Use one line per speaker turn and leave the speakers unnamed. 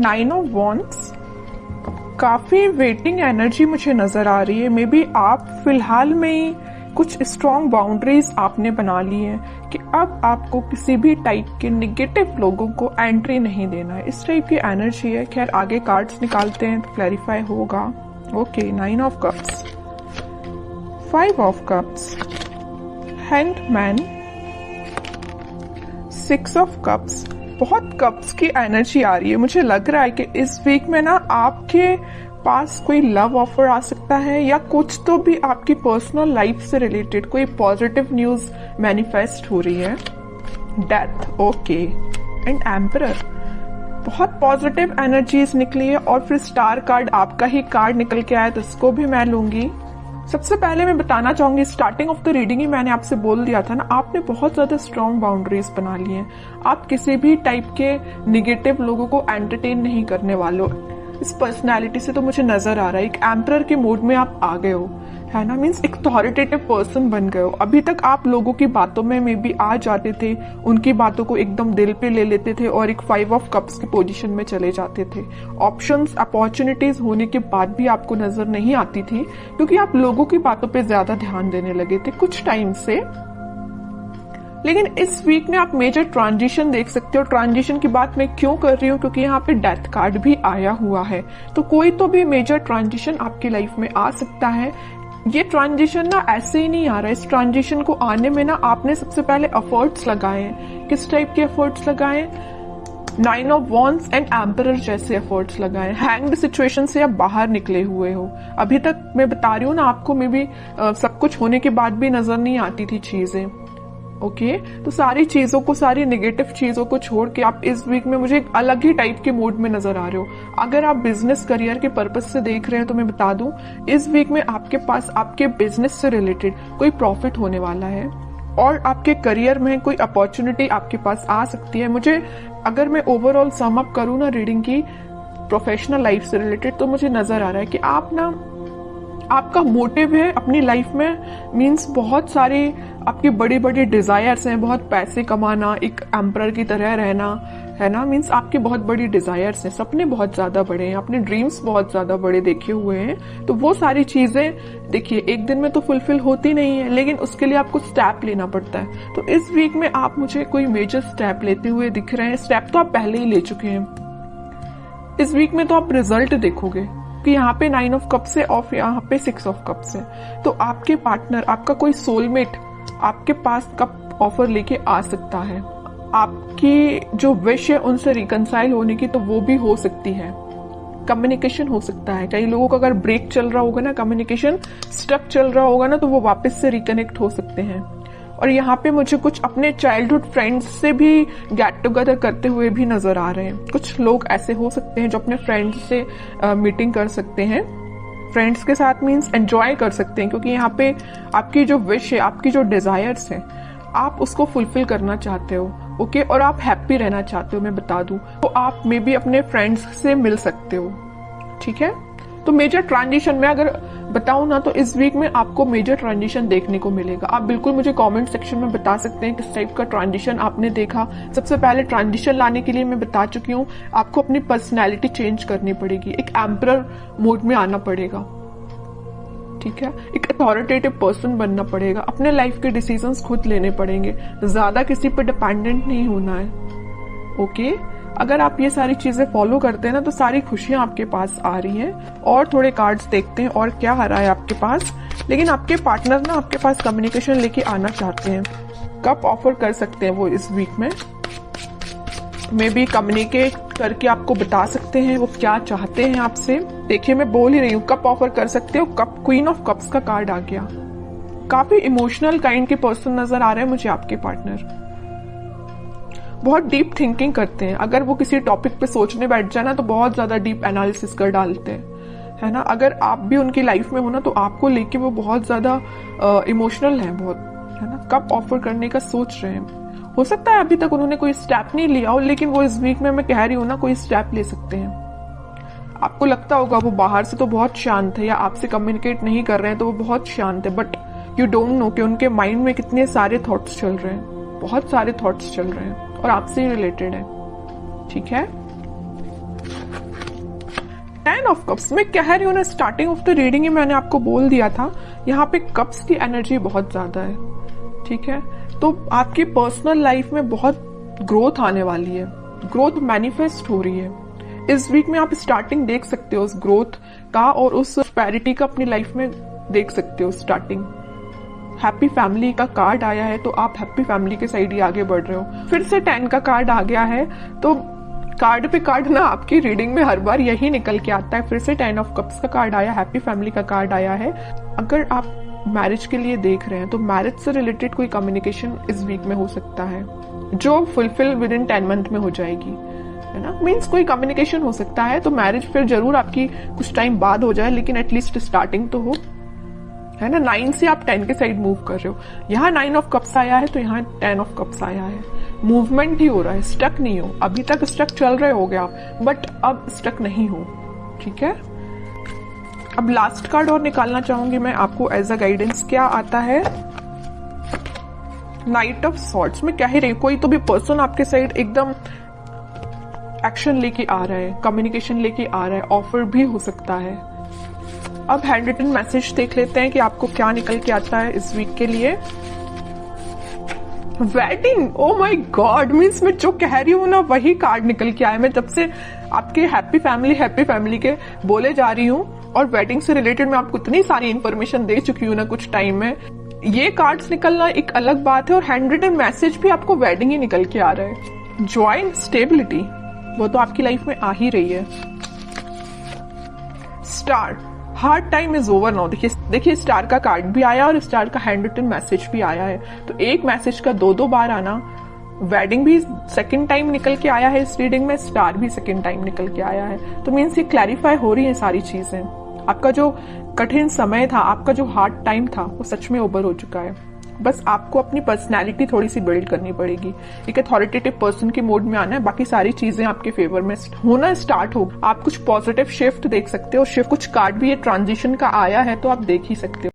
9 of wands, काफी waiting energy मुझे नजर आ रही है। मे बी आप फिलहाल में ही कुछ स्ट्रॉन्ग बाउंड्रीज आपने बना ली है कि अब आपको किसी भी टाइप के निगेटिव लोगों को एंट्री नहीं देना है, इस टाइप की एनर्जी है। खैर आगे कार्ड्स निकालते हैं तो क्लैरिफाई होगा। Okay, 9 of cups, 5 of cups, hanged man, 6 of cups. बहुत कप्स की एनर्जी आ रही है। मुझे लग रहा है कि इस वीक में ना आपके पास कोई लव ऑफर आ सकता है या कुछ तो भी आपकी पर्सनल लाइफ से रिलेटेड कोई पॉजिटिव न्यूज मैनिफेस्ट हो रही है। डेथ, ओके, एंड एम्परर, बहुत पॉजिटिव एनर्जीज निकली है। और फिर स्टार कार्ड, आपका ही कार्ड निकल के आया तो इसको भी मैं लूंगी। सबसे पहले मैं बताना चाहूंगी, स्टार्टिंग ऑफ द रीडिंग ही मैंने आपसे बोल दिया था ना, आपने बहुत ज्यादा स्ट्रॉन्ग बाउंड्रीज बना ली हैं। आप किसी भी टाइप के निगेटिव लोगों को एंटरटेन नहीं करने वाले हो। इस पर्सनैलिटी से तो मुझे नजर आ रहा है एक एम्परर के मोड में आप आ गए हो, है ना। मीन्स एक अथॉरिटेटिव पर्सन बन गए हो। अभी तक आप लोगों की बातों में मे बी आ जाते थे, उनकी बातों को एकदम दिल पे ले लेते थे और एक 5 ऑफ कप्स की पोजीशन में चले जाते थे। ऑप्शंस, अपॉर्चुनिटीज होने के बाद भी आपको नजर नहीं आती थी क्योंकि आप लोगों की बातों पे ज्यादा ध्यान देने लगे थे कुछ टाइम से। लेकिन इस वीक में आप मेजर ट्रांजिशन देख सकते हो। ट्रांजिशन की बात मैं क्यों कर रही हूँ, क्योंकि यहाँ पे डेथ कार्ड भी आया हुआ है। तो कोई तो भी मेजर ट्रांजिशन आपकी लाइफ में आ सकता है। ये ट्रांजिशन ना ऐसे ही नहीं आ रहा है। इस ट्रांजिशन को आने में ना आपने सबसे पहले एफर्ट्स लगाए हैं। किस टाइप के एफर्ट्स लगाए? 9 ऑफ वॉन्ड्स एंड एम्परर जैसे एफर्ट्स लगाए। हैंग्ड सिचुएशन से आप बाहर निकले हुए हो। अभी तक मैं बता रही हूँ ना आपको, मे बी सब कुछ होने के बाद भी नजर नहीं आती थी चीजें। ओके, तो सारी चीजों को, सारी नेगेटिव चीजों को छोड़ के आप इस वीक में मुझे एक अलग ही टाइप के मूड में नजर आ रहे हो। अगर आप बिजनेस करियर के पर्पस से देख रहे हैं तो मैं बता दूं, इस वीक में आपके पास आपके बिजनेस से रिलेटेड कोई प्रॉफिट होने वाला है और आपके करियर में कोई अपॉर्चुनिटी आपके पास आ सकती है। मुझे, अगर मैं ओवरऑल सम अप करूं ना रीडिंग की प्रोफेशनल लाइफ से रिलेटेड, तो मुझे नजर आ रहा है कि आप ना, आपका मोटिव है अपनी लाइफ में, मीन्स बहुत सारी आपकी बड़ी बड़ी डिजायर्स हैं। बहुत पैसे कमाना, एक एम्परर की तरह रहना, है ना। मीन्स आपकी बहुत बड़ी डिजायर्स हैं, सपने बहुत ज्यादा बड़े हैं, अपने ड्रीम्स बहुत ज्यादा बड़े देखे हुए हैं। तो वो सारी चीजें देखिए एक दिन में तो फुलफिल होती नहीं है, लेकिन उसके लिए आपको स्टेप लेना पड़ता है। तो इस वीक में आप मुझे कोई मेजर स्टेप लेते हुए दिख रहे हैं। स्टेप तो आप पहले ही ले चुके हैं। इस वीक में तो आप रिजल्ट देखोगे कि यहाँ पे 9 ऑफ कप्स है और यहाँ पे 6 ऑफ कप्स है। तो आपके पार्टनर, आपका कोई सोलमेट आपके पास कप ऑफर लेके आ सकता है। आपकी जो विश है उनसे रिकंसाइल होने की, तो वो भी हो सकती है। कम्युनिकेशन हो सकता है। कई लोगों का अगर ब्रेक चल रहा होगा ना, कम्युनिकेशन स्टक चल रहा होगा ना, तो वो वापस से रिकनेक्ट हो सकते हैं। और यहाँ पे मुझे कुछ अपने चाइल्डहुड फ्रेंड्स से भी गेट टुगेदर करते हुए भी नजर आ रहे हैं। कुछ लोग ऐसे हो सकते हैं जो अपने फ्रेंड्स से मीटिंग कर सकते हैं। फ्रेंड्स के साथ मीन्स एंजॉय कर सकते हैं, क्योंकि यहाँ पे आपकी जो विश है, आपकी जो डिजायर्स है, आप उसको फुलफिल करना चाहते हो। ओके, और आप हैप्पी रहना चाहते हो, मैं बता दूं। तो आप मे बी अपने फ्रेंड्स से मिल सकते हो। ठीक है, तो मेजर ट्रांजिशन में अगर बताऊं ना, तो इस वीक में आपको मेजर ट्रांजिशन देखने को मिलेगा। आप बिल्कुल मुझे कमेंट सेक्शन में बता सकते हैं किस टाइप का ट्रांजिशन आपने देखा। सबसे पहले ट्रांजिशन लाने के लिए मैं बता चुकी हूँ, आपको अपनी पर्सनैलिटी चेंज करनी पड़ेगी, एक एम्परर मोड में आना पड़ेगा। ठीक है, एक अथॉरिटेटिव पर्सन बनना पड़ेगा, अपने लाइफ के डिसीजंस खुद लेने पड़ेंगे, ज्यादा किसी पर डिपेंडेंट नहीं होना है। ओके, अगर आप ये सारी चीजें फॉलो करते हैं ना, तो सारी खुशियां आपके पास आ रही हैं। और थोड़े कार्ड्स देखते हैं और क्या आ रहा है आपके पास। लेकिन आपके पार्टनर ना आपके पास कम्युनिकेशन लेके आना चाहते हैं। कब ऑफर कर सकते हैं वो इस वीक में, मे बी कम्युनिकेट करके आपको बता सकते हैं वो क्या चाहते हैं आपसे। देखिए मैं बोल ही रही हूँ, कब ऑफर कर सकते हो। कप, क्वीन ऑफ कप्स का कार्ड आ गया। काफी इमोशनल काइंड के पर्सन नजर आ रहे हैं मुझे आपके पार्टनर। बहुत डीप थिंकिंग करते हैं। अगर वो किसी टॉपिक पे सोचने बैठ जाए ना, तो बहुत ज्यादा डीप एनालिसिस कर डालते हैं, है ना। अगर आप भी उनकी लाइफ में हो ना, तो आपको लेके वो बहुत ज्यादा इमोशनल है, बहुत, है ना। कब ऑफर करने का सोच रहे हैं। हो सकता है अभी तक उन्होंने कोई स्टेप नहीं लिया हो, लेकिन वो इस वीक में, मैं कह रही हूँ ना, कोई स्टेप ले सकते हैं। आपको लगता होगा वो बाहर से तो बहुत शांत है, या आपसे कम्युनिकेट नहीं कर रहे हैं तो वो बहुत शांत है, बट यू डोंट नो कि उनके माइंड में कितने सारे थॉट्स चल रहे हैं। बहुत सारे थॉट्स चल रहे हैं और आपसे ही रिलेटेड है। ठीक है, 10 ऑफ कप्स, मैं कह रही हूँ ना, स्टार्टिंग ऑफ द रीडिंग ही मैंने आपको बोल दिया था, यहाँ पे कप्स की एनर्जी बहुत ज्यादा है, ठीक है। तो आपकी पर्सनल लाइफ में बहुत ग्रोथ आने वाली है, ग्रोथ मैनिफेस्ट हो रही है। इस वीक में आप स्टार्टिंग देख सकते हो उस ग्रोथ का, और उस प्रोस्पेरिटी का अपनी लाइफ में देख सकते हो स्टार्टिंग। हैप्पी फैमिली का कार्ड आया है, तो आप हैप्पी फैमिली के साइड ही आगे बढ़ रहे हो। फिर से 10 का कार्ड आ गया है, तो कार्ड पे कार्ड ना आपकी रीडिंग में हर बार यही निकल के आता है। फिर से 10 ऑफ कप्स का कार्ड आया, हैप्पी फैमिली का कार्ड आया है। अगर आप मैरिज के लिए देख रहे हैं तो मैरिज से रिलेटेड कोई कम्युनिकेशन इस वीक में हो सकता है, जो फुलफिल विद इन 10 मंथ में हो जाएगी, है ना। मीन्स कोई कम्युनिकेशन हो सकता है, तो मैरिज फिर जरूर आपकी कुछ टाइम बाद हो जाए, लेकिन एटलीस्ट स्टार्टिंग तो हो, है ना। 9 से आप 10 के साइड मूव कर रहे हो। यहाँ 9 ऑफ कप्स आया है, तो यहाँ 10 ऑफ कप्स आया है। मूवमेंट ही हो रहा है, स्टक नहीं हो। अभी तक स्टक चल रहे हो गया, बट अब स्टक नहीं हो, ठीक है। अब लास्ट कार्ड और निकालना चाहूंगी मैं आपको एज अ गाइडेंस। क्या आता है? Night of swords. मैं कह ही रही, कोई तो भी पर्सन आपके साइड एकदम एक्शन लेके आ रहा है, कम्युनिकेशन लेके आ रहा है, ऑफर भी हो सकता है। अब हैंड रिटन मैसेज देख लेते हैं कि आपको क्या निकल के आता है इस वीक के लिए। Wedding, oh my God, means मैं जो कह रही हूँ ना वही कार्ड निकल के आया। मैं जब से आपके हैप्पी फैमिली के बोले जा रही हूँ, और वेडिंग से रिलेटेड मैं आपको इतनी सारी इंफॉर्मेशन दे चुकी हूँ ना कुछ टाइम में। ये कार्ड्स निकलना एक अलग बात है, और हैंड रिटन मैसेज भी आपको वेडिंग ही निकल के आ रहा है। जॉय एंड स्टेबिलिटी, वो तो आपकी लाइफ में आ ही रही है। Star, hard time is over now. देखिए स्टार का कार्ड भी आया और स्टार का हैंड रिटन मैसेज भी आया है, तो एक मैसेज का दो बार आना। वेडिंग भी सेकंड टाइम निकल के आया है इस रीडिंग में, स्टार भी सेकंड टाइम निकल के आया है। तो मीन्स ये क्लैरिफाई हो रही है सारी चीजें। आपका जो कठिन समय था, आपका जो हार्ड टाइम था, वो सच में ओवर हो चुका है। बस आपको अपनी पर्सनैलिटी थोड़ी सी बिल्ड करनी पड़ेगी, एक अथॉरिटेटिव पर्सन के मोड में आना है। बाकी सारी चीजें आपके फेवर में होना स्टार्ट हो। आप कुछ पॉजिटिव शिफ्ट देख सकते हो। शिफ्ट कुछ कार्ड भी ये ट्रांजिशन का आया है, तो आप देख ही सकते हो।